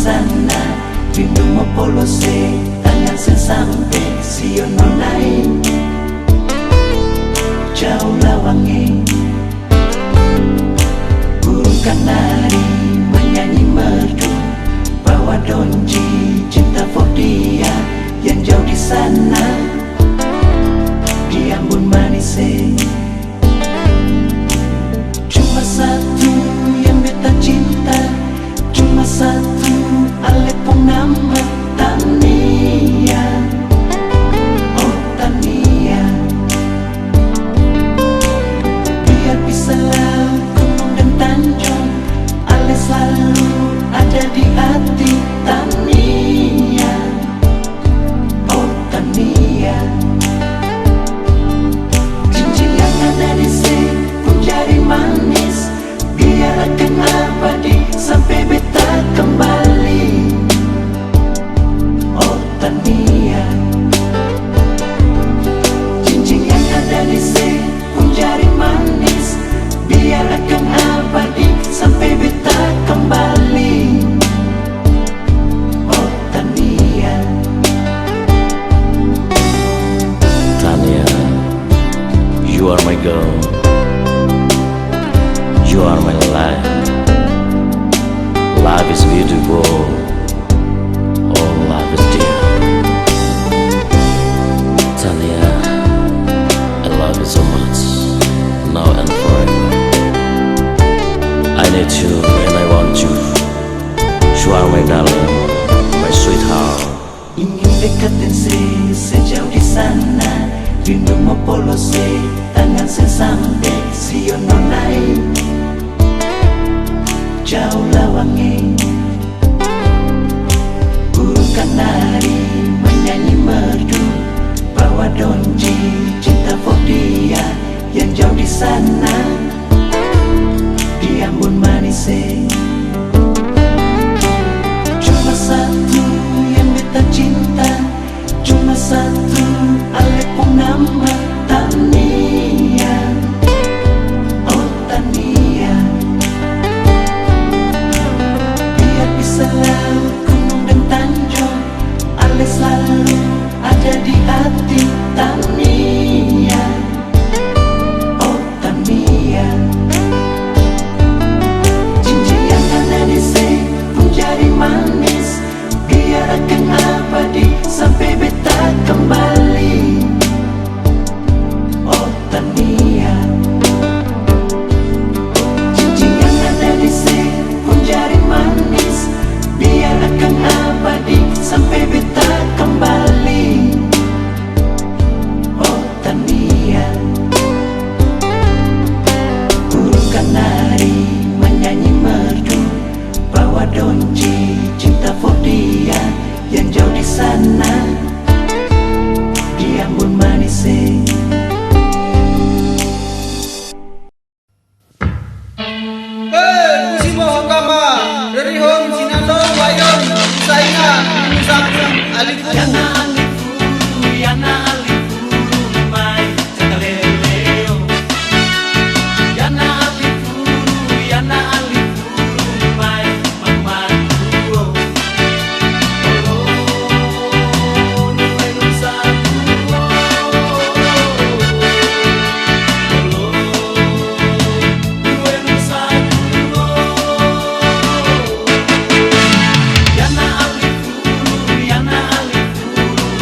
sana, rindu mo polose, tangan sampai siono naik. Jauh lawangi, burung kanari menyanyi merdu, bawa donji cinta for dia yang jauh di sana, di Ambon Manise. Cuma satu yang beta cinta, cuma satu alepung nama Tania. Oh Tania, biar bisa gunung dan tanjung, Ale selalu ada di hati Tania. Oh Tania, cincin yang ada di sini pun jadi manis, biar akan abadi sampai beta kembali. Oh Tania, cincin yang ada di sini pun jadi manis, biar akan abadi sampai beta kembali. Oh Tania, Tania, you are my girl, you are my life. Life is beautiful, oh life is dear. Tania, I love you so much, now and forever. I need you and I want you. You are my darling, my sweetheart. ingin dekatin sejauh di sana, rindu mau polose, tangan sampai siono naik. Jauh lawangi, burung kanari menyanyi merdu, bawa donji cinta for dia yang jauh di sana, di Ambon Manise. Cuma satu yang beta cinta, cuma satu alepung nama Tania. Oh Tania, biar bisa gunung dan tanjung, Ale selalu ada di hati Tania. Oh Tania, cincin yang ada di sini pun jadi manis, biar akan abadi sampai beta kembali. Oh Tania, cincin yang ada di sini pun jadi manis, biar akan abadi sampai beta kembali. Oh Tania, burung kanari menyanyi merdu, bawa donji cinta for dia yang jauh di sana, di Ambon Manise. Kusimo kama dari hon sinalo wayon saina musafir alifuru. Yana alifuru mai cakaleleo. Yana alifuru mai mamaduo. Oh niwe nusaduo. Niwe nusaduo. Yana alifuru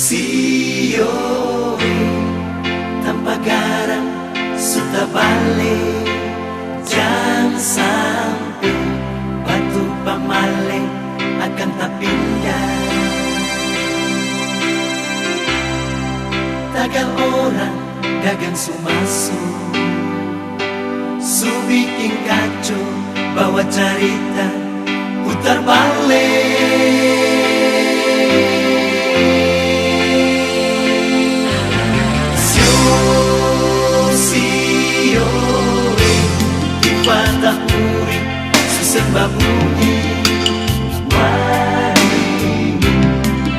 Sio tanpa garam sudah balik, jangan sampai batu pamale akan tak pindah. Tagal orang dagang sumasu, su bikin kacau, bawa cerita putar balik. Pada uri sesembah bumi mari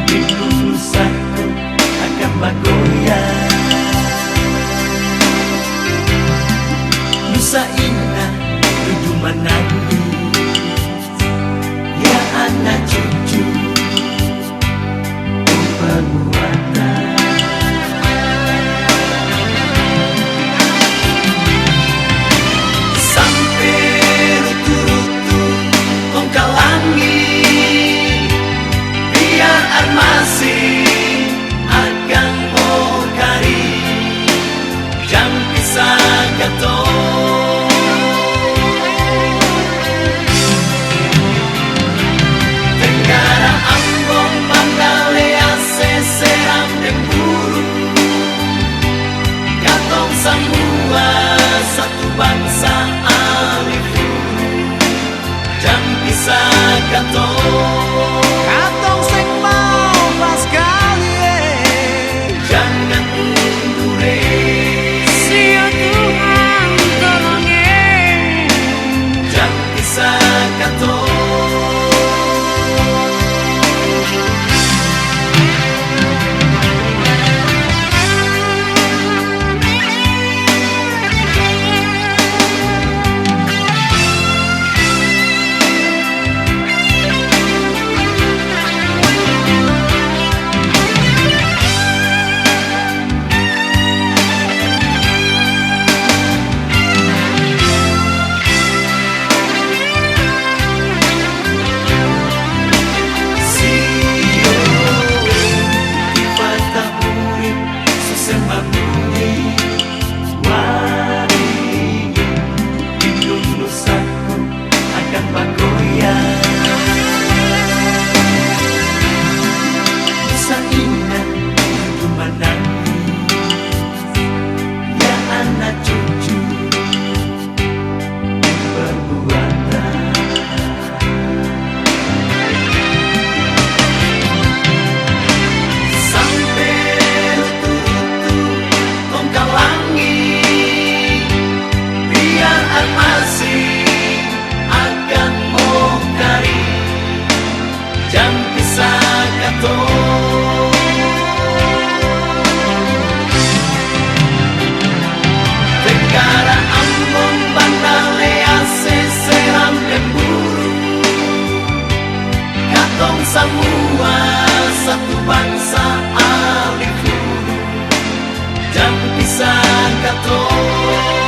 itu nusaku akan bergoyang. Nusa indah tujuh menangis, ya anak cucu perbuatan. Katong sing mau pas kali jangan mundur, sia Tuhan tolongin, jangan pisah katong. Semua satu bangsa alif huruf, jangan pisah katong.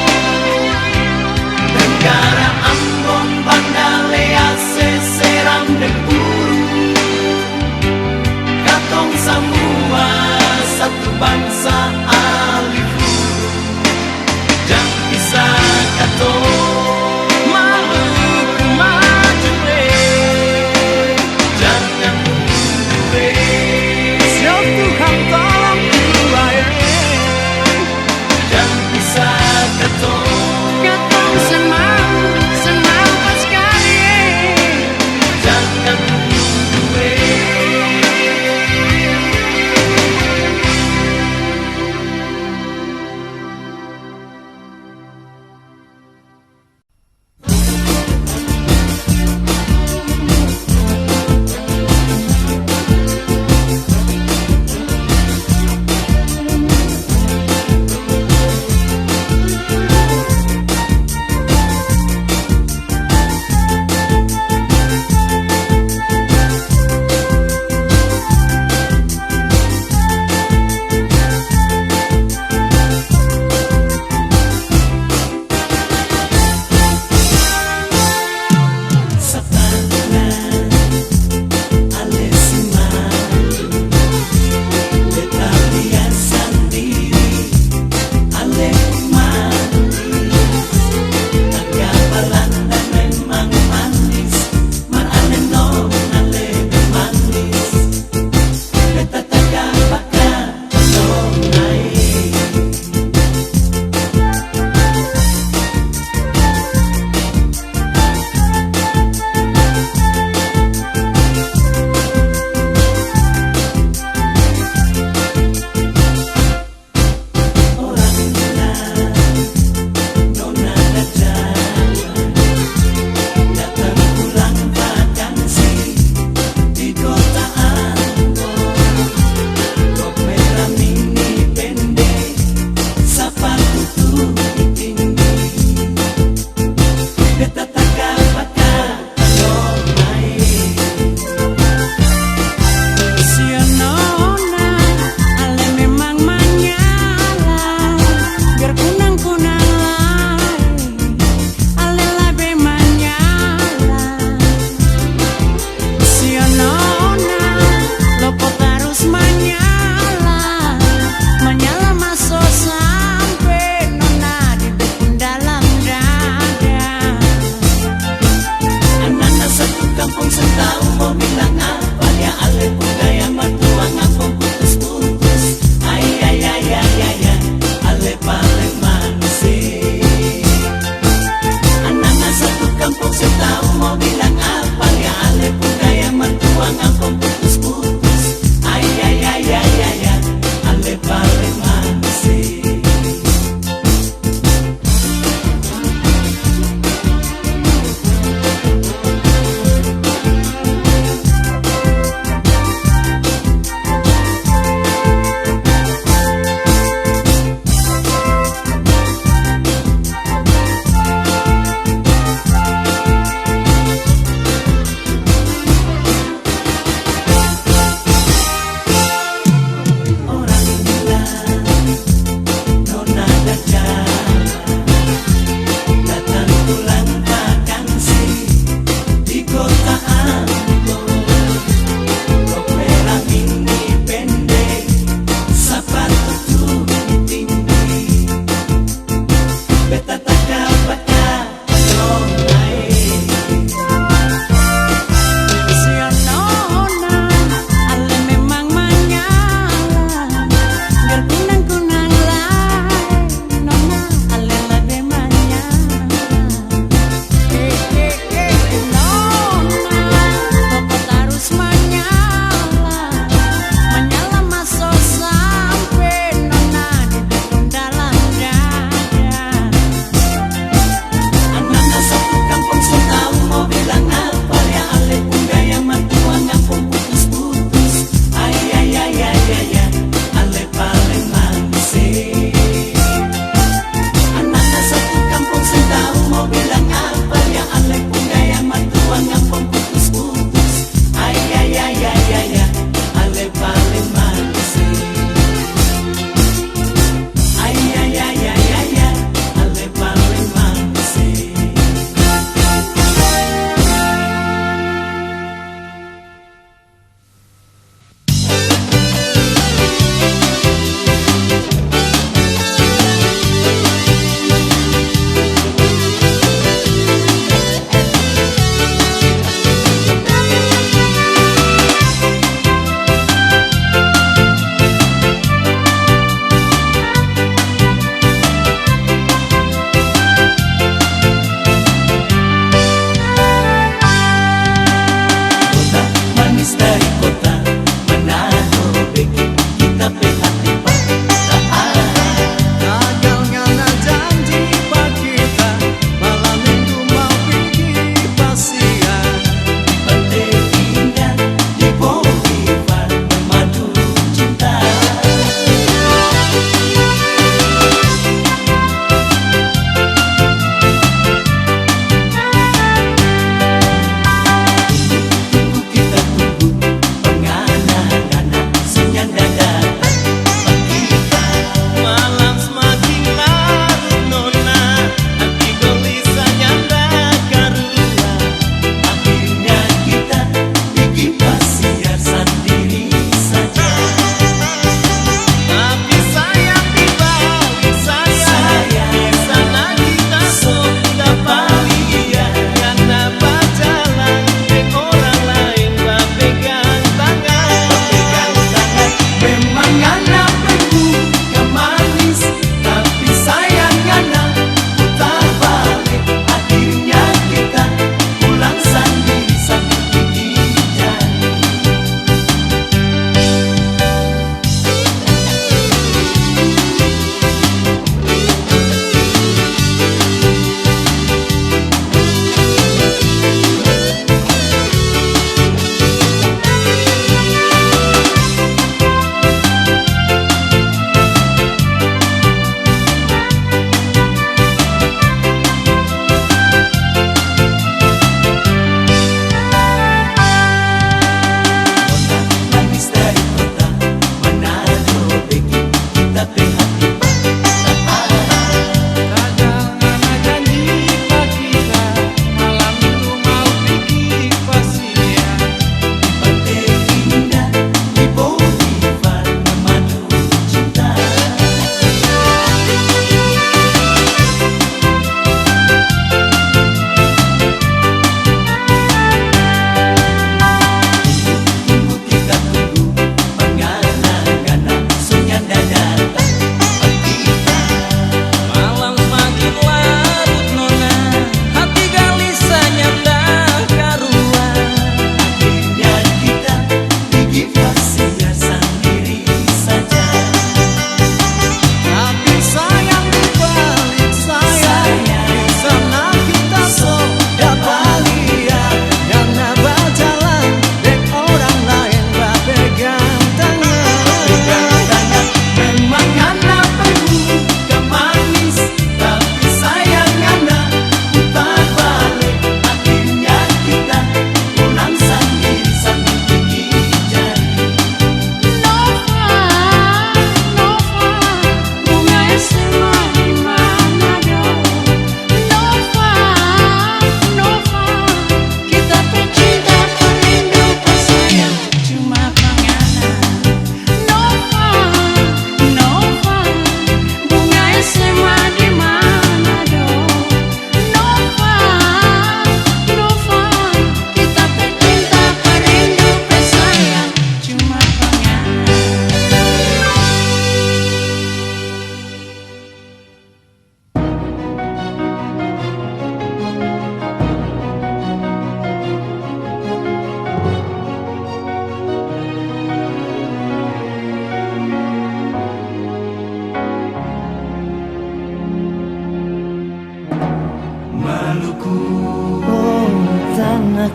Negara Ambon, Banda Lea, Seram dan Buru, katong semua satu bangsa alif huruf, jangan pisah katong.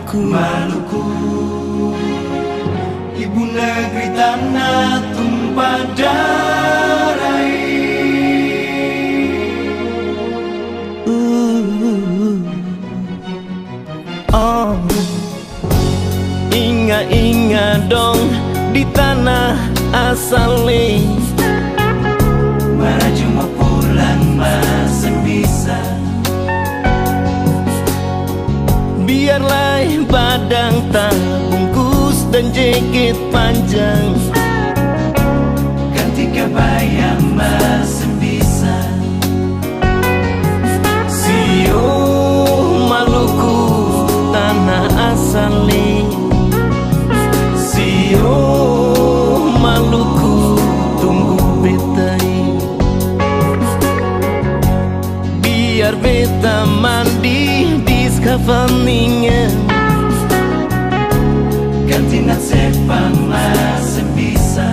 Maluku, ibu negeri tanah tumpah darah. Oh, ingat-ingat dong di tanah asale. Maraju mau pulang masih bisa. Biarlah badang tak bungkus dan jaket panjang, ganti kebaya masih bisa. Sio Maluku tanah asale. Sio Maluku tunggu betai. Biar beta mandi di skavaningan, ganti nak sepang masih bisa.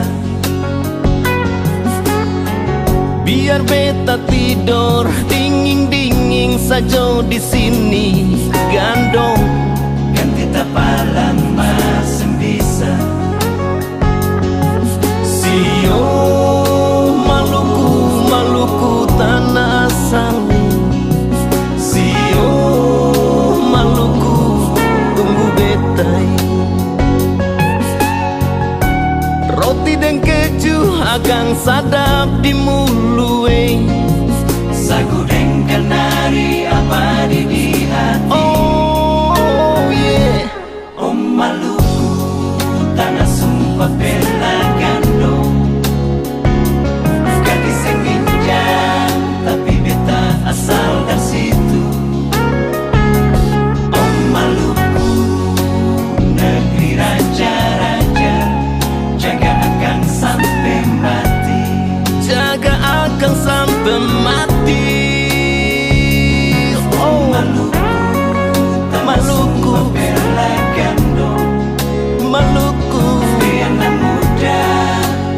biar beta tidur dingin-dingin saja di sini gandong. Ganti tapalan masih bisa. Sio Maluku, Maluku tanah asale. Sio Maluku tunggu betai. Roti dan keju akan sadap di mulue. Sagu dan kenari abadi di hati. Oh yeah. Om Maluku tanah sumpah bela gandong. Gadis yang minjam tapi beta asal dari situ. Om Maluku negeri raja-raja, jaga akan sampai mati. Jaga akan sampai mati. Oh Maluku tanah Maluku, sumpah bela gandong. Maluku. Anak muda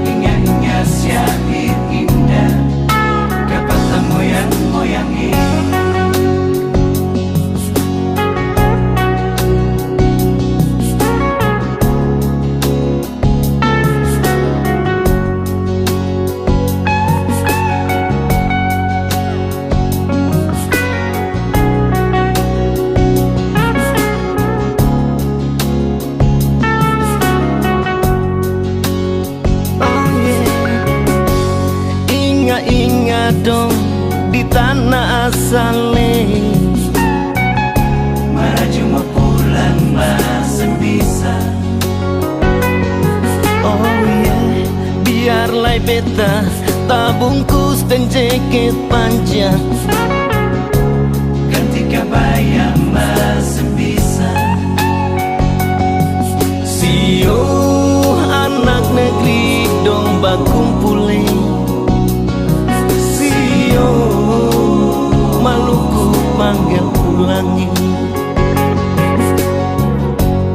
ingat-ingat syahid indah, kata moyang-moyang ini. Oh yeah. Ingat-ingat dong di tanah asale. Maraju mau pulang masih bisa. Oh yeah. Biarlah beta tak bungkus dan jaket panjang, Ganti kebaya masih bisa. Sio anak negeri dong bakumpule. Sio Maluku panggil ulangi.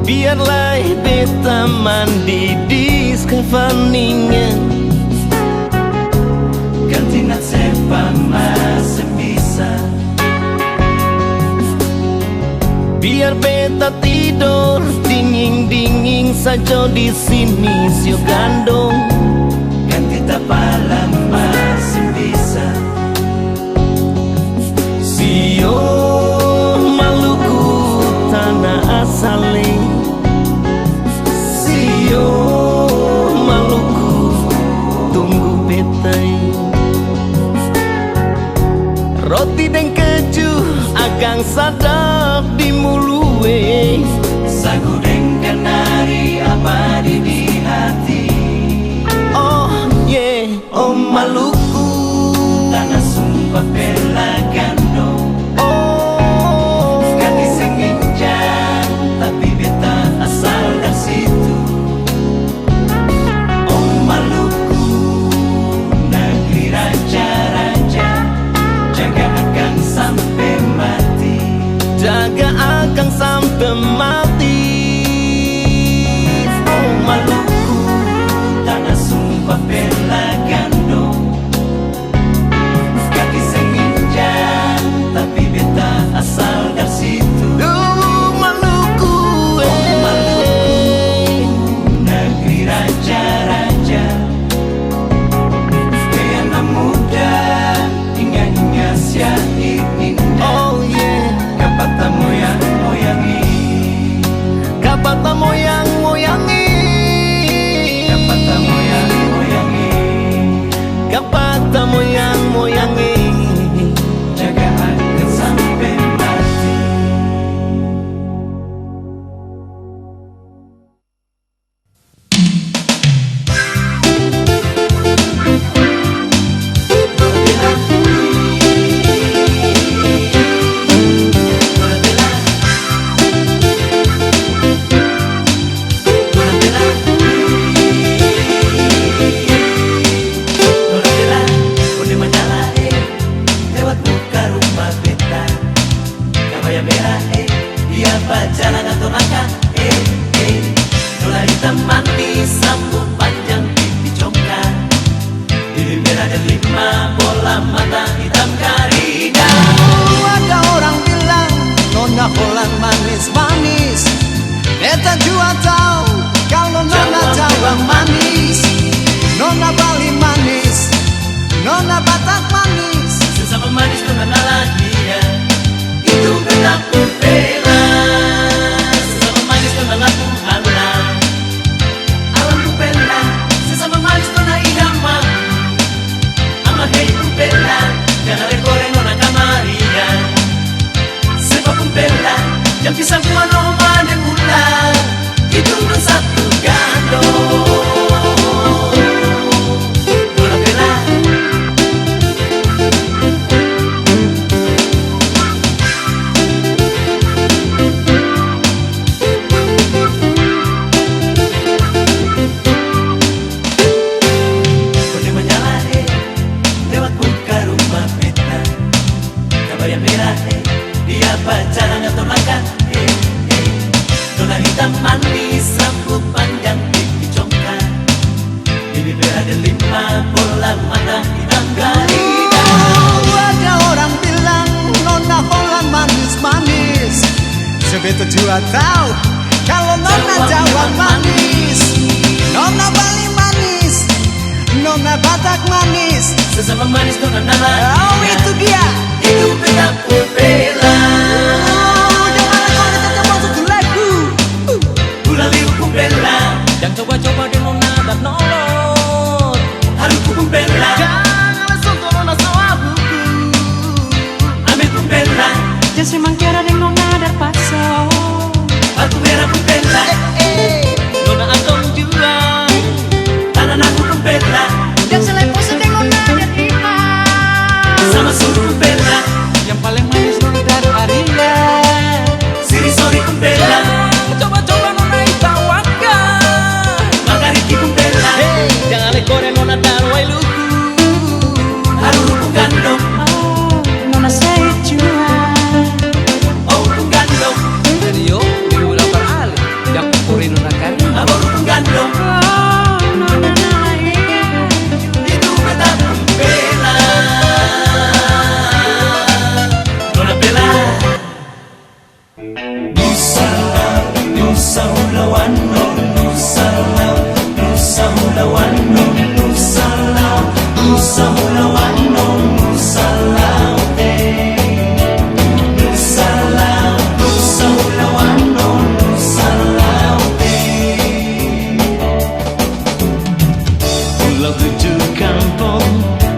Biarlah beta mandi di skavaningan, Ganti nak sepang masih bisa. biar beta tidur dingin-dingin saja di sini sio gandong. Ganti tapalan masih bisa. Sio Maluku tanah asale. Sio Maluku tunggu betai. Roti dan keju akan sadap di mulue. Sagu dan kenari abadi di hati. Oh yeah. Oh Maluku, Tanah sumpah bela gandong. oh Gadis yang minjam tapi beta asal dari situ. Om Maluku negeri raja-raja, jaga akan sampai mati. jaga akan sampai mati. Oh Maluku. Bibi merah delima, bola mata hitam karina. Ada orang bilang Nona Holland manis-manis. Beta juga tahu kalau Nona Jawa manis, Nona Bali manis, Nona Batak manis. Sesama manis Nona Naladia, itu benar Pumpela. Sesama manis Nona Lampung Halang, alam Pumpela. Sesama manis Nona Idama, ama hei Pumpela. Jangan goreng Nona Kamaria, sebab Pumpela yang bisa buat Nona dan ulang. Itu udah satu gandong. Nona Bella. Kode menyala lewat buka rumah peta. Kabar yang merah dia pacaran atau makan Nona hitam manis, rambut panjang, pipi congkak. Bibi merah delima, bola mata hitam garina. Ada orang bilang Nona Holland manis-manis. Sebeta juga tahu kalau Nona Jawa manis, Nona Bali manis, Nona Batak manis. Sesama manis Nona Naladia. Oh itu dia. Itu benar Pumpela. Jangan kau tetap masuk ke lagu. Gula liu Pumpela, Yang coba-coba di Nona dan nolot. haruku Pumpela, Jangan langsung ke Nona sawabuku. ame Pumpela, Jangan semang kira deng Nona dar paso. batu merah Pumpela, Nona Agong juga. tanah naku Pumpela, Jangan selepo sedeng Nona dar lima. sama suruh Pumpela, Yang paling manis Nona dari Aria. siri sori Pumpela, Coba-coba Nona Itawaka. makariki Pumpela, Jangan lekore Nona dan Wailuku. haruku gandong, Oh, Nona saya jua. oh gandong, Jadi yo, diulang kali. Yang kurin Nona Karina. aboru gandong. Oh, Nona Naladia. Itu benar Pumpela. Nona Bella. Nusa Ulawano, Nusa Lau, Nusa Ulawano, Nusa Lau, Nusa Ulawano, Nusa Lau, Nusa Lau, Nusa Ulawano, Nusa Lau, Pulau tujuh kampung,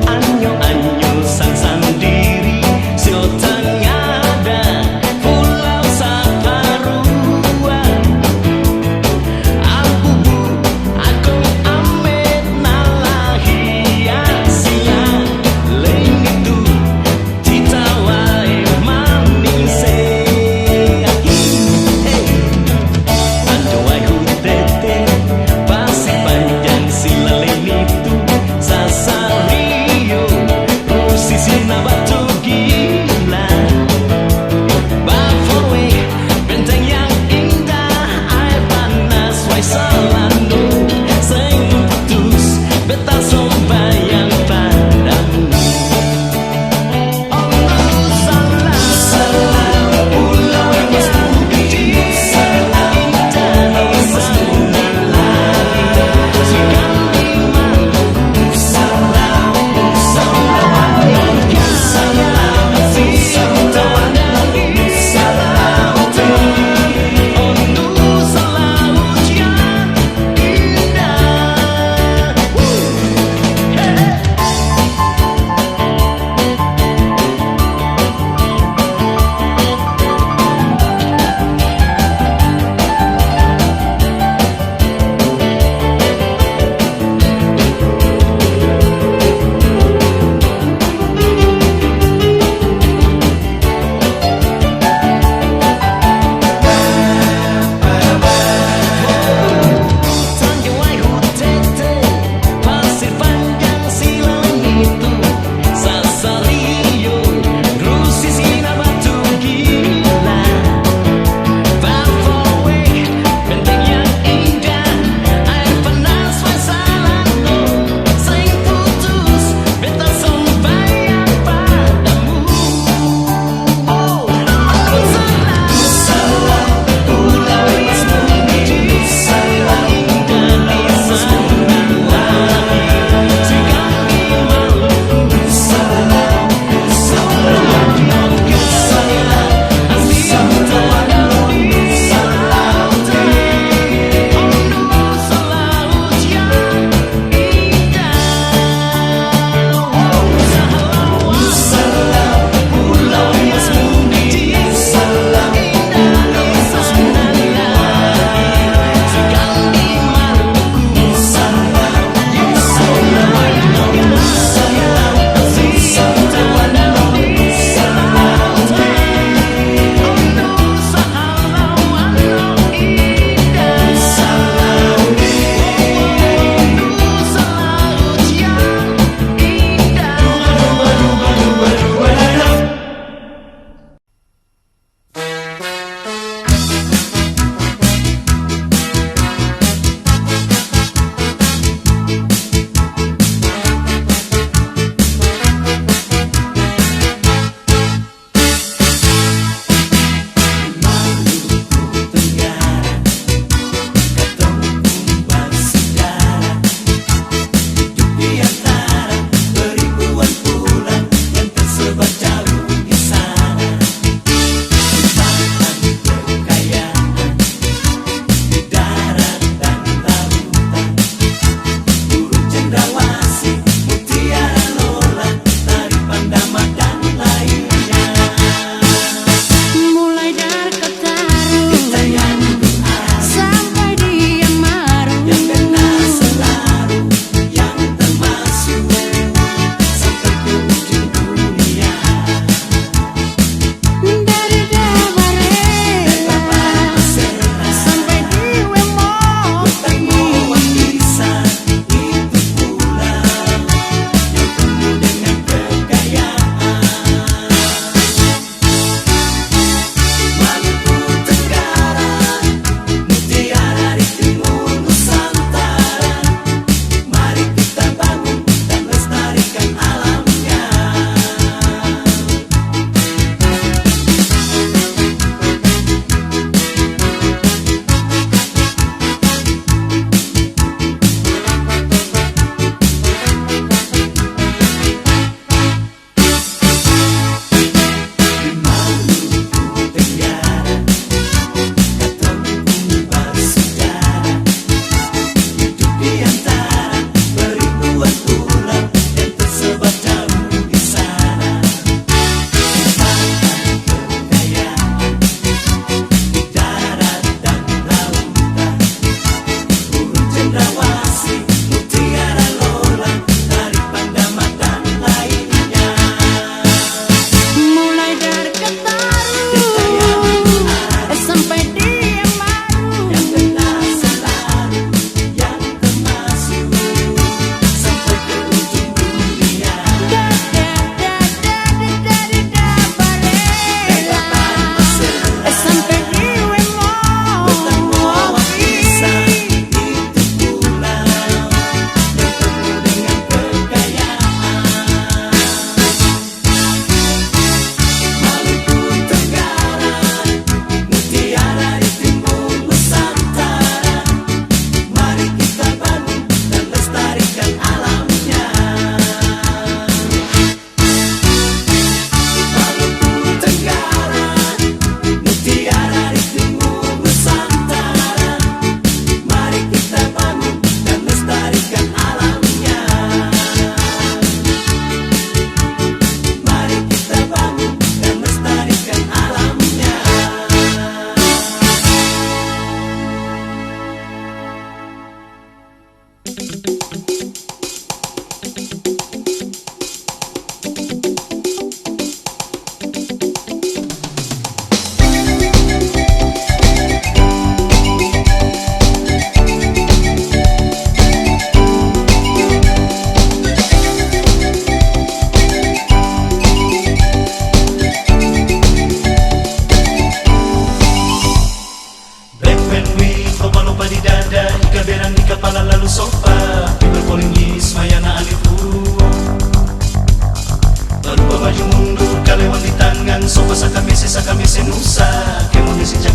anyo-anyo san diri, seotanya ada pulau Saparua. Abu, aku amet nalahia, siang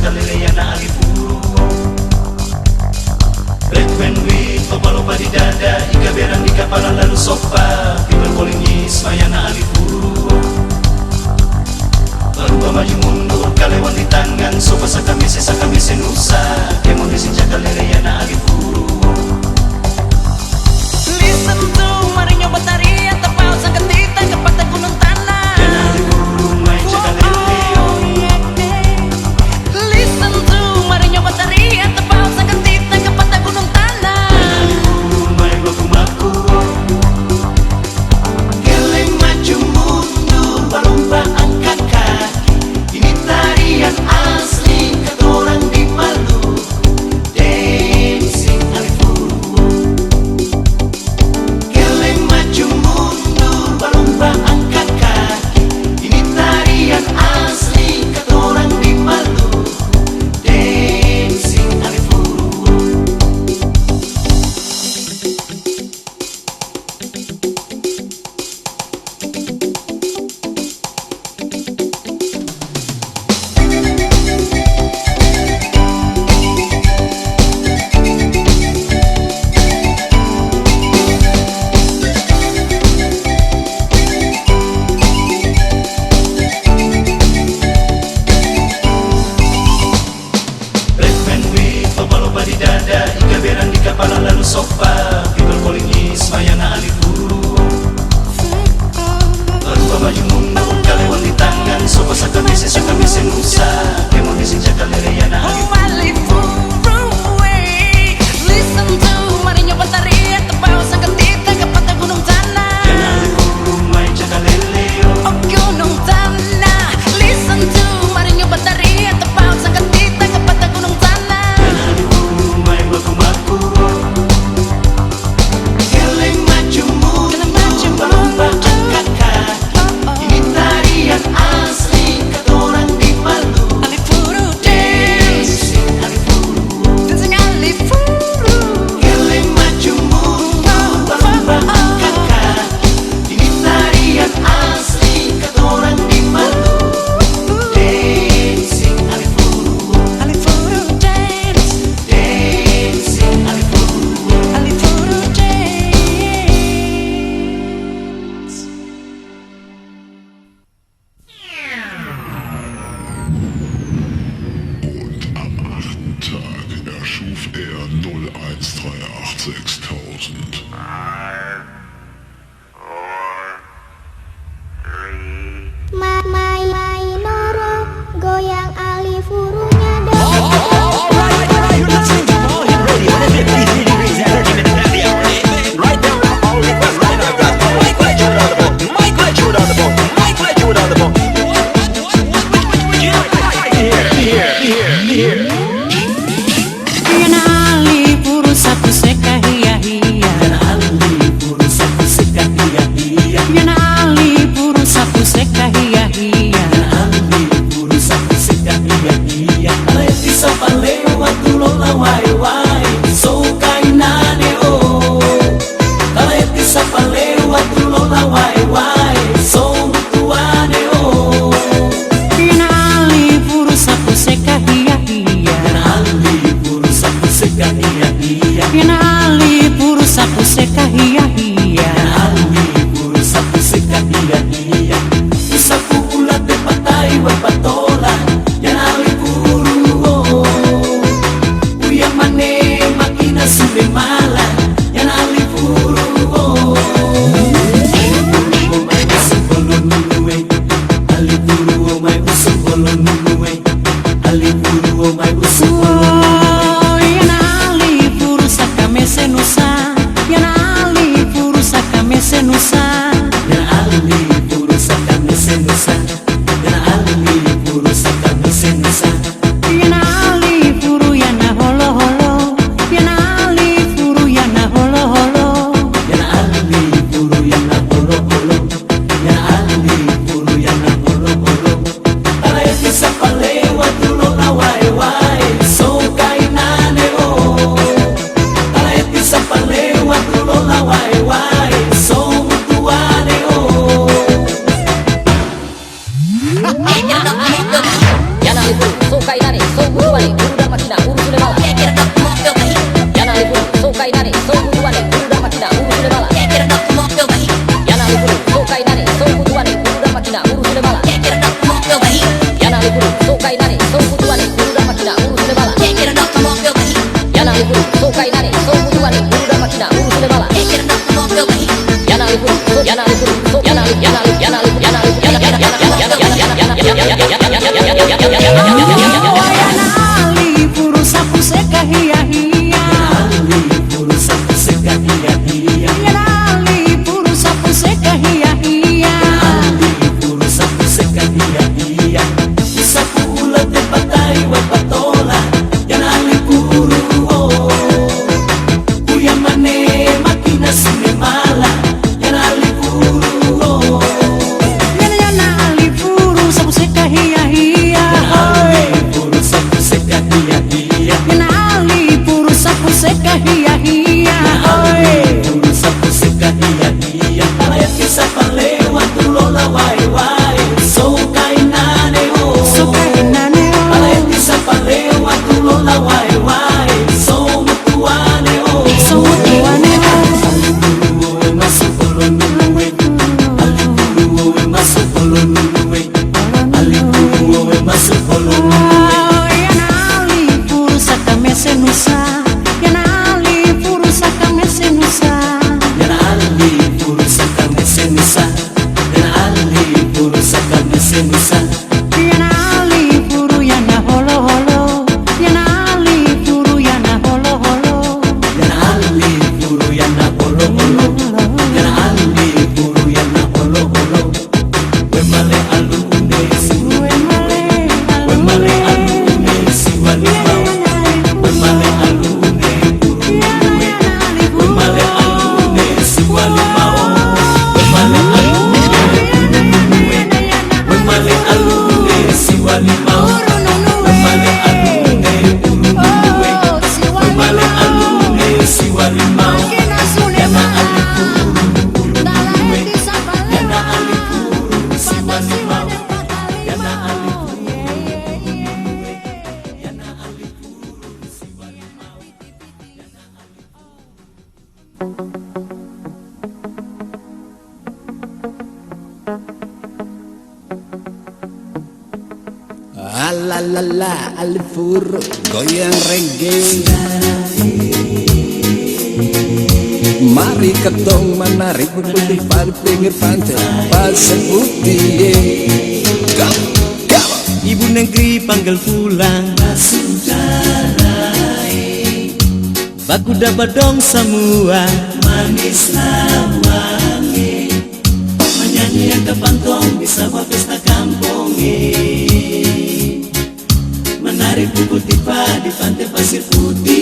cakaleleana alifuru. Black man with lopa-lopa di dada, ika berang di kepala lalu sopa, people calling is mayana alifuru. Baru maju mundur, kalewan di tangan, sopa sakamise nusa, kemon dising cakaleleana alifuru. Listen to Marinho Bataria, tapau sang ketita kepada gunung tanah. Yana alifuru may cakaleleo. Listen to Marinho Bataria, tapau sang ketita kepada gunung tanah. Yana alifuru may bakumaku. Geleng maju mundur, berlomba angkat kaki. Ini tarian asli, kata orang di Maluku. Dancing alifuru. Geleng maju mundur, berlomba angkat kaki. Ini tarian asli, kata orang di Maluku. Dancing alifuru. Black man with lopa-lopa di dada, ika berang di kepala lalu sopa, people calling is mayana alifuru. Baru maju mundur, kalewan di tangan, sopa sakamise nusa, kemon dising cakaleleana alifuru. Listen to Marinho Bataria, tapau sang ketita kepada gunung tanah. Yana alifuru may cakaleleo. Oh gunung tanah. Listen to Marinho Bataria, tapau sang ketita kepada gunung tanah. Yana alifuru may bakumaku. Geleng maju mundur, berlomba angkat kaki. Ini tarian asli, kata orang di Maluku. Alifuru dance, Dancing alifuru. dancing Alifuru. Geleng maju mundur, berlomba angkat kaki. Ini tarian asli, kata orang di Maluku. Dancing alifuru. Alifuru dance, Dancing alifuru. Alifuru dance. Und am 8. Tag erschuf er 01386.000. Mai Noro goyang alifurunya dong. Yana Alifuru satu seka hiya hiya. Yana alifuru satu seka hiya hiya. Yana Alifuru satu seka hiya hiya. Yana alifuru satu seka hiya hiya. Aleti sapalewa tulola wai wai. So kainane o. Aleti sapalewa tulola wai wai. So tuane o. Yana Alifuru satu seka hiya hiya. Yana alifuru satu seka hiya hiya. Yana Alifuru satu seka hiya hiya. Yana alifuru satu seka hiya hiya. Isaku ulat de patay wa patola. Yana alifuru o. Uya mane makina sule mala. Yana alifuru o. Alifuru o may usupolo nunuwe. Alifuru o may usupolo nunuwe. Alifuru o may usupolo Oh, yana Alifuru sakamese nusa. Yana Alifuru sakamese nusa. Yana alifuru sakamese nusa. Yana alifuru sakamese nusa. Yana Alifuru yana holo holo. Yana Alifuru yana holo holo. Yana alifuru yana holo holo. Yana alifuru yana holo holo. Para ese sapalewa tulola wai wai. So kainane o. Para ese sapalewa tulola wai wai. So tuane o. Yana Alifuru, so kainane, so Alalala Alifuru goyang reggae. Mari ketong menarik berputih pada pinggir pantai pasir putih. Ibu negeri panggil pulang Basudarai, baku dapat dong semua manislah wangi, menyanyi yang kepantong bisa buat pesta kampung, menari pukul tipa di pantai pasir putih.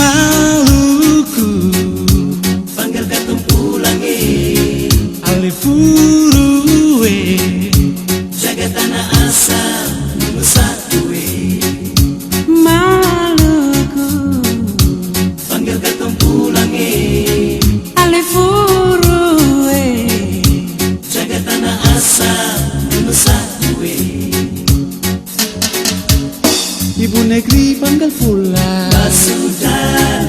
Maluku panggil katong pulangi Alifuru, jaga tanah asal Nusa Dua. Maluku Panggil katong pulangi Alifuru, jaga tanah asal Nusa Dua. Ibu negeri panggil pulang Basudarai,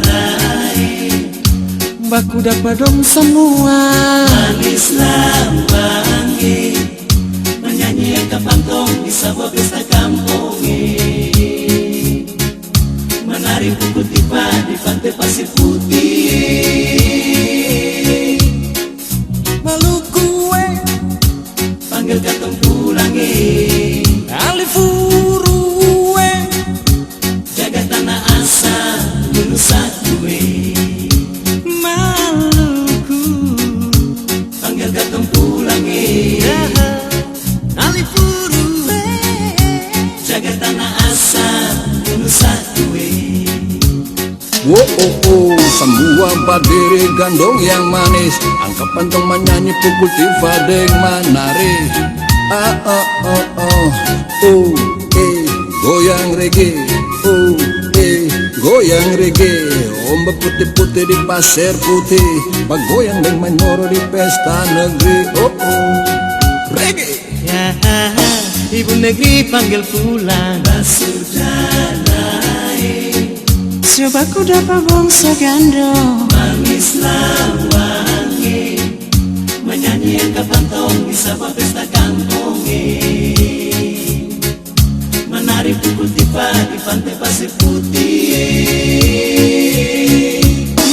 baku dapat dong semua manislah wangi, menyanyi yang kepantong di sebuah pesta kampung, menari pukul tipa di pantai pasir putih. Maluku Panggil katong pulangi Alifuru jaga tanah asal Nusa Dua. Maluku Panggil katong pulangi Alifuru, jaga tanah asal Nusa Dua. Wow, semua berdiri gandong yang manis, angkat pantong menyanyi pukul tifa deng menari. Goyang reggae, goyang reggae. Ombak putih-putih di pasir putih, bagoyang deng menyoro di pesta negeri. Reggae. Ya, ibu negeri panggil pulang Basudarai, coba ku dapat bangsa gandong manislah wangi, menyanyi yang kepantong di sebuah pesta kampung, menari pukul tipa di pantai pasir putih.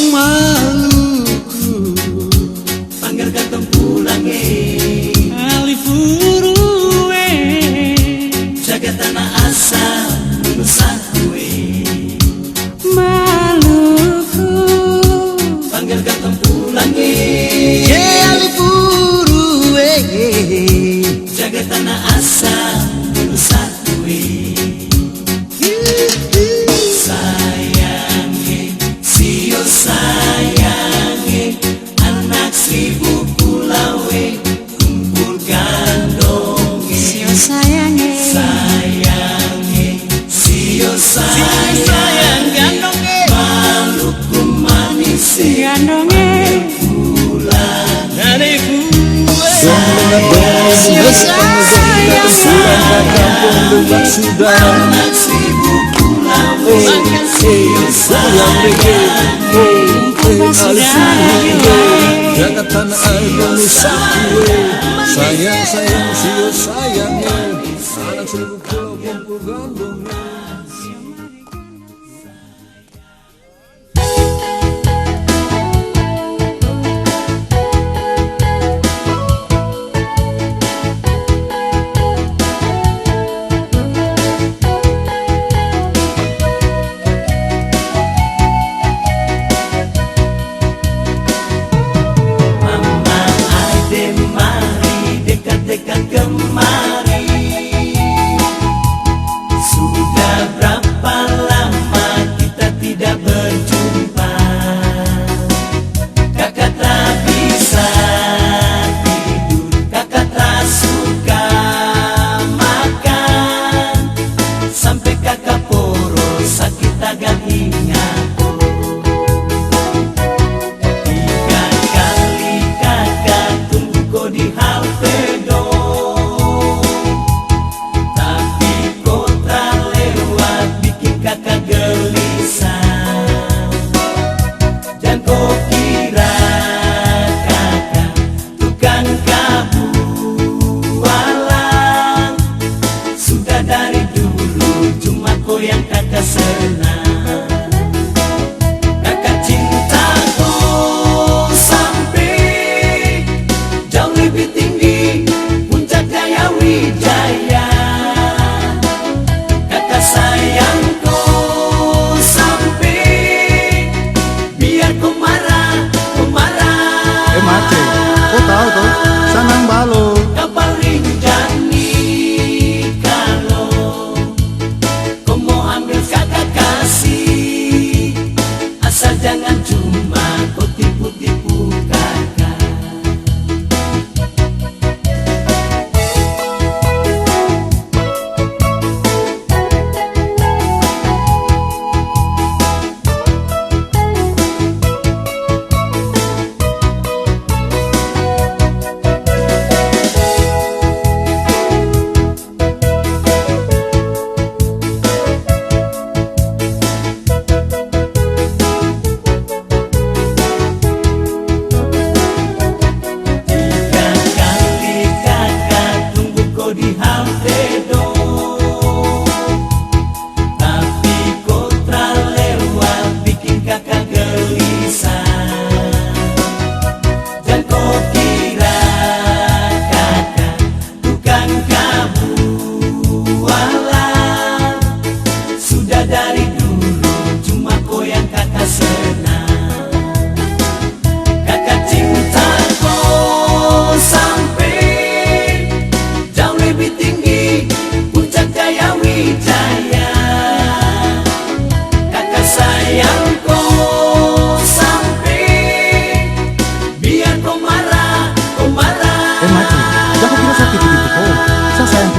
Maluku Panggil katong pulangi Alifuru, jaga tanah asal Nusa Dua. Maluku Panggil katong pulangi Alifuru, jaga tanah asal Nusa Dua. Sayangi, sio sayangi, anak seribu pulau, kumpul gandongi. sio sayange Sayangi, sio sayang, Maluku manis gandonge anak seribu pulau, jaga tanah air Nusa Dua. Sayang sayang sio sayangnya, anak seribu pulau kumpul gandongnya. Mama ade mari dekat-dekat kemari, sudah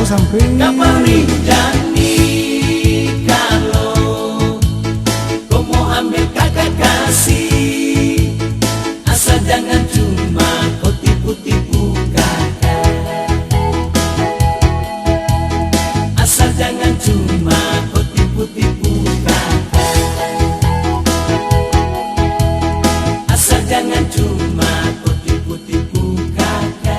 sampai Kapan rinjani kalau kau mau ambil kakak kasih, asal jangan cuma kau tipu-tipu kakak, asal jangan cuma kau tipu-tipu kakak, asal jangan cuma kau tipu-tipu kakak.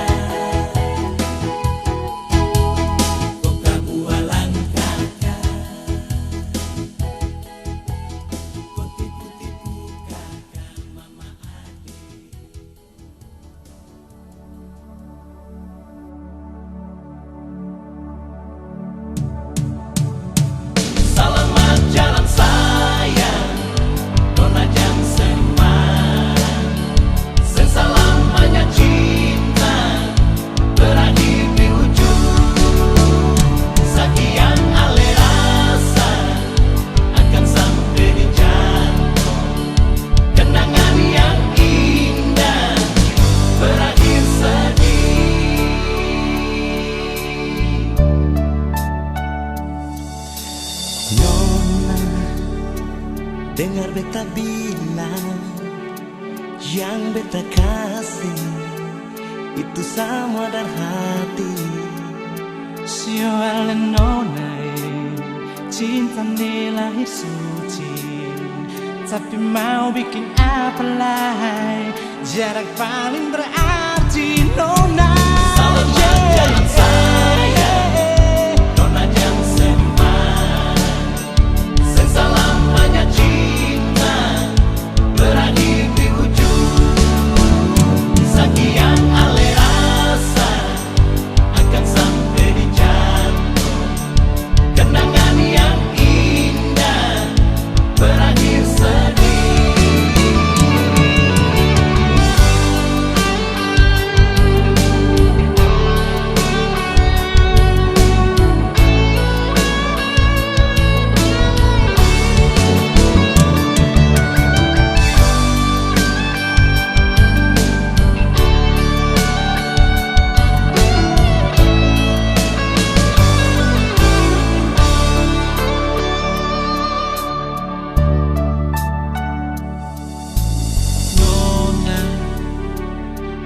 Selamat jalan sayang, nona jam seman. Selamanya cinta berakhir di ujung. Sekian ale rasa akan sampai di jantung. Kenangan yang indah berakhir sedih. Nona, dengar beta bilang, yang beta kasih itu sama dari hati. Sio ale nona, cinta ini lahir suci, tapi mau bikin apa lagi, jarak paling berarti nona. Selamat jalan sayang, nona jam seman. Selamanya cinta berakhir di ujung. Sekian ale rasa akan sampai di jantung. Kenangan yang indah berakhir sedih. Nona,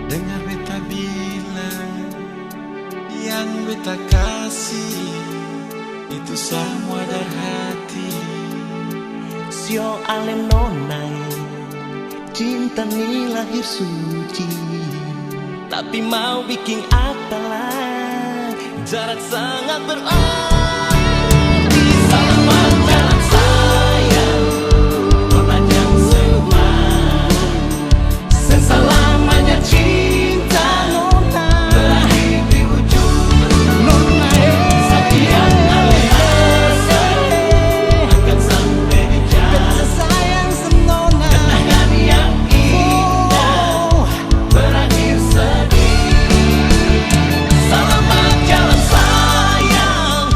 dengar beta bilang, yang beta kasih itu semua dari hati. Sio ale nonai, cinta ni lahir suci, tapi mau bikin apa lah, jarak sangat berarti. Selamat jalan sayang, nona jam seman. Selamanya cinta berakhir di ujung. Sekian ale rasa akan sampai di jantung. Kenangan yang indah berakhir sedih. Selamat jalan sayang,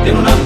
Tengo una